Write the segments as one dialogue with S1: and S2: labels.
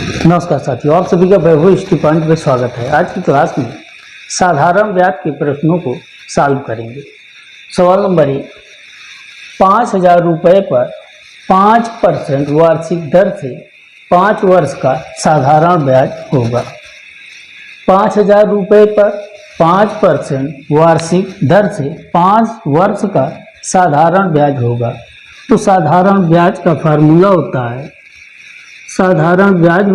S1: नमस्कार साथियों, आप सभी का वैभव स्टीफंड में स्वागत है। आज की क्लास में साधारण ब्याज के प्रश्नों को सॉल्व करेंगे। सवाल नंबर 1, 5,000 रुपये पर 5% वार्षिक दर से 5 वर्ष का साधारण ब्याज होगा। 5,000 रुपये पर 5% वार्षिक दर से 5 वर्ष का साधारण ब्याज होगा। तो साधारण ब्याज का फार्मूला होता है साधारण ब्याज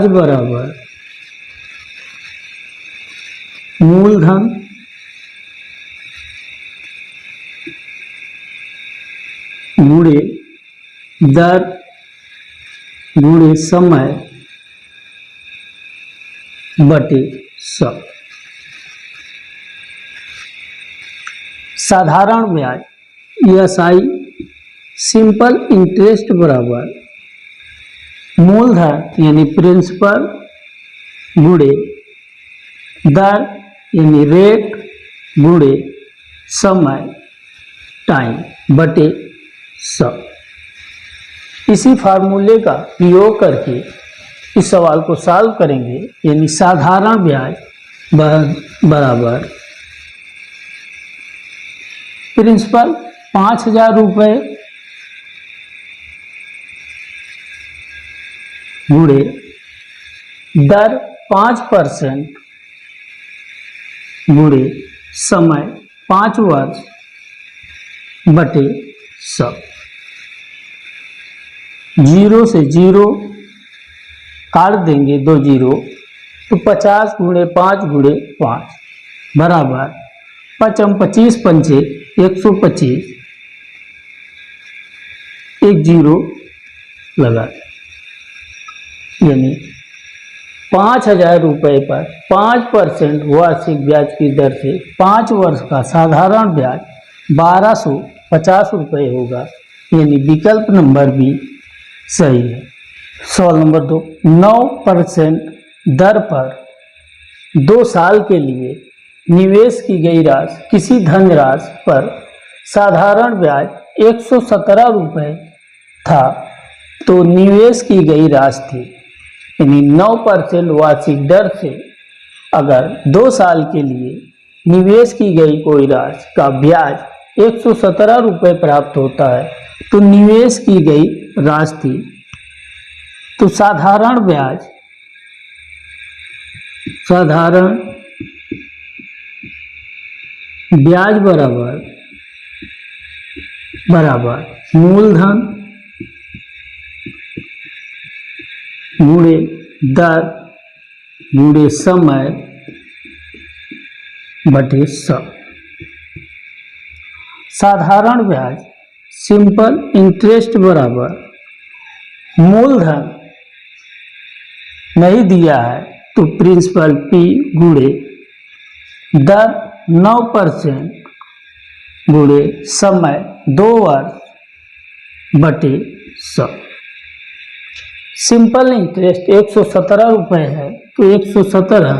S1: बराबर मूलधन गुणे दर गुणे समय बटे 100। साधारण ब्याज ESI सिंपल इंटरेस्ट बराबर मूलधन यानी प्रिंसिपल गुणे दर यानी रेट गुणे समय टाइम बटे 100। इसी फार्मूले का प्रयोग करके इस सवाल को सॉल्व करेंगे। यानी साधारण ब्याज बराबर प्रिंसिपल 5,000 रुपये गुणे दर 5% गुणे समय 5 वर्ष बटे 100। 0 से 0 काट देंगे, 2 0 तो 50 गुणे 5 गुणे 5 बराबर 25 पंचे 125, 1 0 लगा। यानी 5,000 रुपये पर 5% वार्षिक ब्याज की दर से 5 वर्ष का साधारण ब्याज 1,250 रुपये होगा। यानी विकल्प नंबर बी सही है। सवाल नंबर 2, 9% दर पर 2 साल के लिए निवेश की गई राशि किसी धनराशि पर साधारण ब्याज 117 रुपये था, तो निवेश की गई राशि थी। यानी 9% वार्षिक दर से अगर 2 साल के लिए निवेश की गई कोई राशि का ब्याज 117 रुपये प्राप्त होता है, तो निवेश की गई राशि थी। तो साधारण ब्याज बराबर मूलधन गुणे दर गुणे समय बटे 100। साधारण ब्याज सिंपल इंटरेस्ट बराबर मूलधन नहीं दिया है तो प्रिंसिपल P गुणे दर 9% गुणे समय 2 वर्ष बटे 100। सिंपल इंटरेस्ट 117 रुपये है, तो 117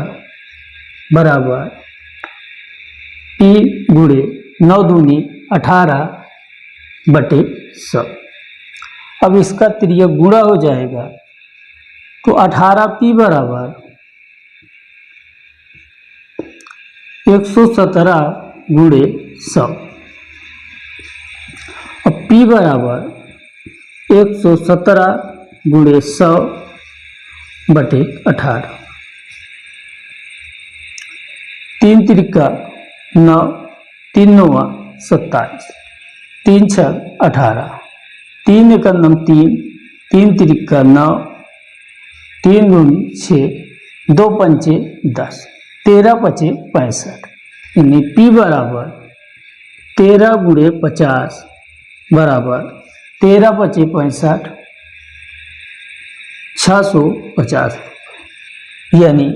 S1: बराबर P गुणे 9 दूनी 18 बटे 100। अब इसका तिर्यक गुणा हो जाएगा, तो 18P बराबर 117 गुणे 100। अब P बराबर 117 गुणे 100 बटे 18। 3 त्रिका 9, 3 9 27, 3 6 18, 3 1 3, 3 त्रिका 9, 3 2 6, 2 पंचे 10, 13 पचे 65। यानी P बराबर 13 गुणे 50 बराबर 13 पचे 65, 650। यानी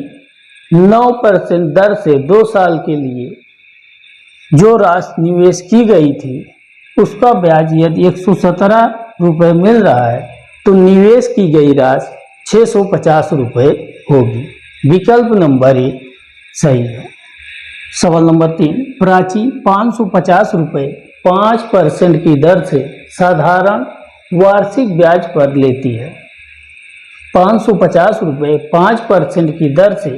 S1: 9% दर से 2 साल के लिए जो राशि निवेश की गई थी उसका ब्याज यदि 117 रुपये मिल रहा है, तो निवेश की गई राशि 650 रुपये होगी। विकल्प नंबर ए सही है। सवाल नंबर 3, प्राची 550 रुपये 5% की दर से साधारण वार्षिक ब्याज पर लेती है। 550 रुपये 5% की दर से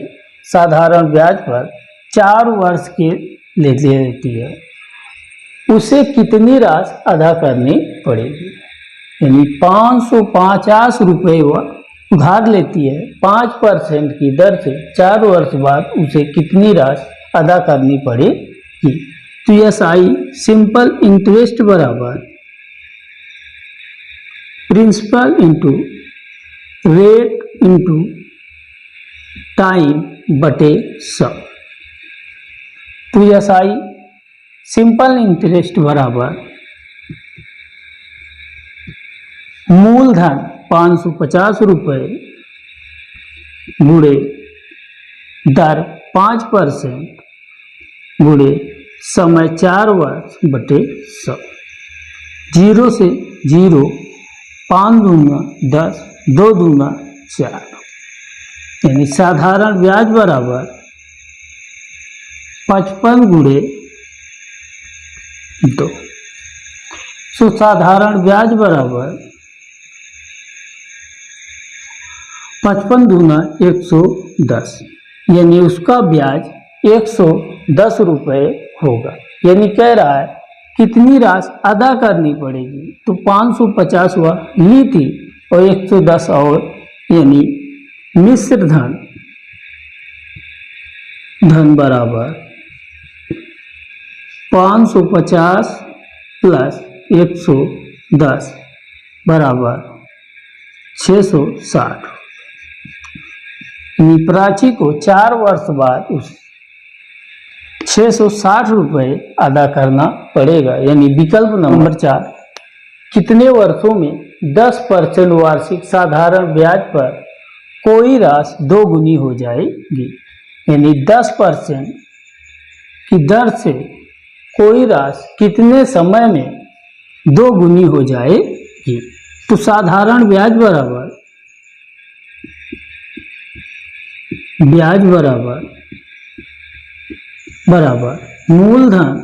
S1: साधारण ब्याज पर 4 वर्ष के लेती है। उसे कितनी राशि अदा करनी पड़ेगी? यानी 550 रुपये वह उधार लेती है, 5% की दर से 4 वर्ष बाद उसे कितनी राशि अदा करनी पड़ेगी? तो यस आई सिंपल इंटरेस्ट बराबर principal into rate into time बटे 100। तो यस आई सिंपल इंटरेस्ट बराबर मूलधन 550 रुपये गुणे दर 5% गुणे समय 4 वर्ष बटे 100। 0 से 0, 5 दूना 10, 2 दूना 4, यानी साधारण ब्याज बराबर 55 गुणे 2। सो साधारण ब्याज बराबर 55 दूना 110, यानी उसका ब्याज 110 रुपये होगा। यानी कह रहा है कितनी राशि अदा करनी पड़ेगी, तो 550 वह ली थी और 110 और, यानी मिश्र धन बराबर 550 प्लस 110 बराबर 660। प्राची को 4 वर्ष बाद उस 660 रुपये अदा करना पड़ेगा। यानी विकल्प नंबर 4, कितने वर्षों में 10% वार्षिक साधारण ब्याज पर कोई राशि 2 गुनी हो जाएगी? यानी 10% की दर से कोई राशि कितने समय में 2 गुनी हो जाएगी? तो साधारण ब्याज बराबर मूलधन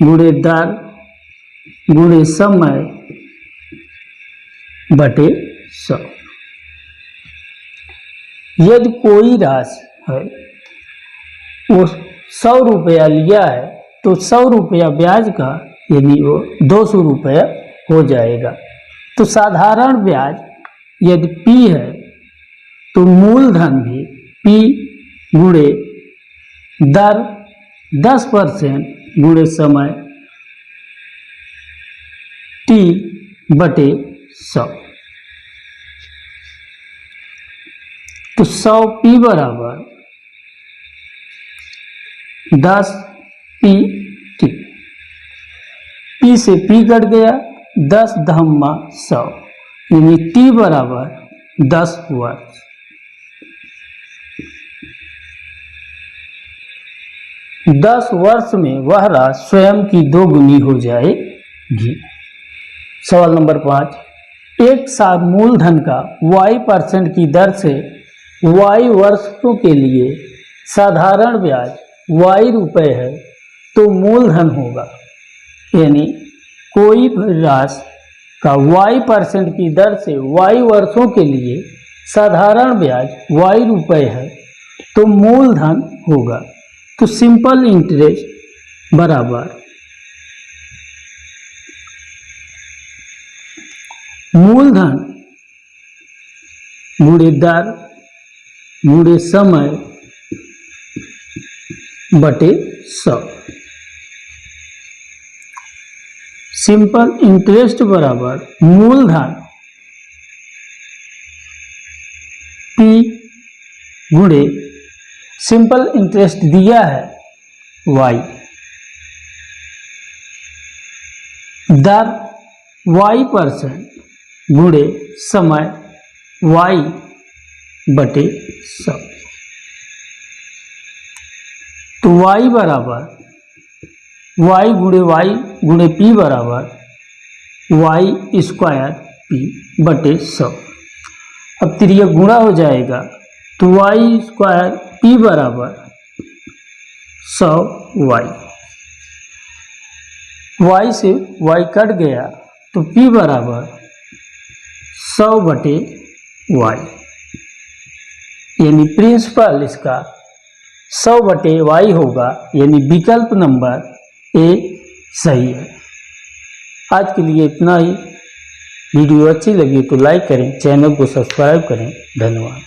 S1: गुणे दर गुणे समय बटे 100। यदि कोई राशि है वो 100 रुपया लिया है तो 100 रुपया ब्याज का, यानी वो 200 रुपया हो जाएगा। तो साधारण ब्याज यदि P है तो मूलधन भी P गुणे दर 10% गुणे समय T बटे 100। तो 100 P बराबर 10 PT। P से P कट गया, 10 दहम्मा 100, यानी T बराबर 10 वर्ष। दस वर्ष में वह राशि स्वयं की 2 गुनी हो जाएगी। सवाल नंबर 5, एक साथ मूलधन का y% की दर से y वर्षों के लिए साधारण ब्याज y रुपये है तो मूलधन होगा। यानी कोई राशि का y% की दर से y वर्षों के लिए साधारण ब्याज y रुपये है तो मूलधन होगा। तो सिंपल इंटरेस्ट बराबर मूलधन गुणे दर गुणे समय बटे 100। सिंपल इंटरेस्ट बराबर मूलधन P गुणे सिंपल इंटरेस्ट दिया है y, दर y% गुणे समय y बटे 100। तो y बराबर y गुणे p बराबर y स्क्वायर p बटे 100। अब त्रिय गुणा हो जाएगा तो y स्क्वायर p बराबर 100y। y से y कट गया तो p बराबर 100/y, यानी प्रिंसिपल इसका 100/y होगा, यानी विकल्प नंबर ए सही है। आज के लिए इतना ही। वीडियो अच्छी लगी तो लाइक करें, चैनल को सब्सक्राइब करें। धन्यवाद।